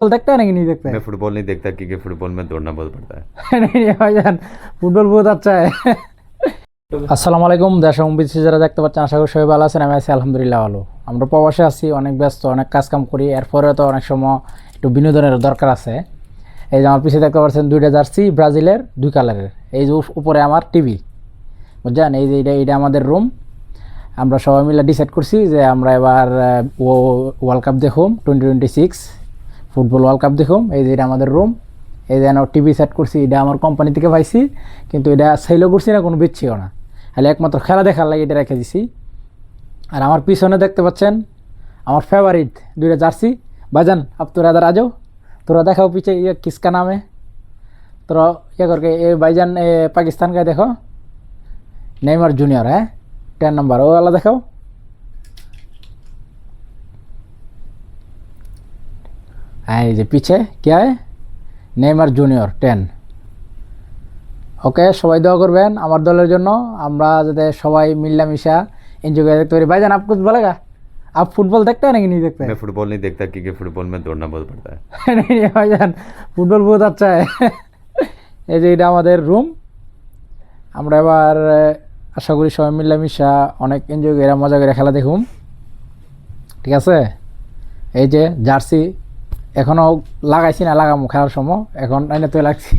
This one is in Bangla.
फुटबॉल देखता है ना कि नहीं देखता है? मैं फुटबॉल नहीं देखता क्योंकि फुटबॉल में दौड़ना बहुत पड़ता है। नहीं नहीं भाईजान, ফুটবল বহুত আচ্ছা আসসালামু আলাইকুম। দেশ এবং বিদেশে যারা দেখতে পাচ্ছেন, আশা করি সবাই ভালো আছেন। আমি আছি আলহামদুলিল্লাহ ভালো। আমরা প্রবাসে আছি, অনেক ব্যস্ত, অনেক কাজ কাম করি, এরপরে তো অনেক সময় একটু বিনোদনের দরকার আছে। এই যে আমার পিছিয়ে দেখতে পাচ্ছেন দুইটা জার্সি, ব্রাজিলের দুই কালারের। এই যে উপরে আমার টিভি, বুঝছেন? এই যে এটা আমাদের রুম। আমরা সবাই মিলে ডিসাইড করছি যে আমরা এবার ওয়ার্ল্ড কাপ দেখুম, 2026 ফুটবল ওয়ার্ল্ড কাপ দেখুম। এই যে এটা আমাদের রুম। এই যে টিভি সেট করছি, এটা আমার কোম্পানি থেকে পাইছি, কিন্তু এটা সেলও করছি না, কোনো বেচছিও না, তাহলে একমাত্র খেলা দেখার লাগে এটা রেখে দিছি। আর আমার পিছনে দেখতে পাচ্ছেন আমার ফেভারিট দুইটা জার্সি। ভাইজান अब তোরা इधर आ जाओ, তোরা দেখাও पीछे ये किसका नाम है, তোরা क्या करके ये भाईजान पाकिस्तान का देखो, नेमार जूनियर है 10 नंबर, वो वाला देखाओ। এই যে পিছে क्या है, নেইমার জুনিয়র 10। ওকে, সবাই দোয়া করবেন আমার দলের জন্য, আমরা যাতে সবাই মিলামিশা এনজয় করে দেখতে পারি। ভাইজান आप कुछ बोलेगा? आप फुटबॉल देखते हैं ना कि नहीं देखते हैं? मैं फुटबॉल नहीं देखता क्योंकि फुटबॉल में दौड़ना बहुत पड़ता है। नहीं नहीं ভাইজান, ফুটবল বহুত আচ্ছা এই যে এটা আমাদের রুম। আমরা এবার আশা করি সবাই মিলামিশা অনেক এনজয় করে মজা করে খেলা দেখুন, ঠিক আছে? এই যে জার্সি এখনও লাগাইছি না, লাগামো খেলার সময়, এখন আইনে তো লাগছি।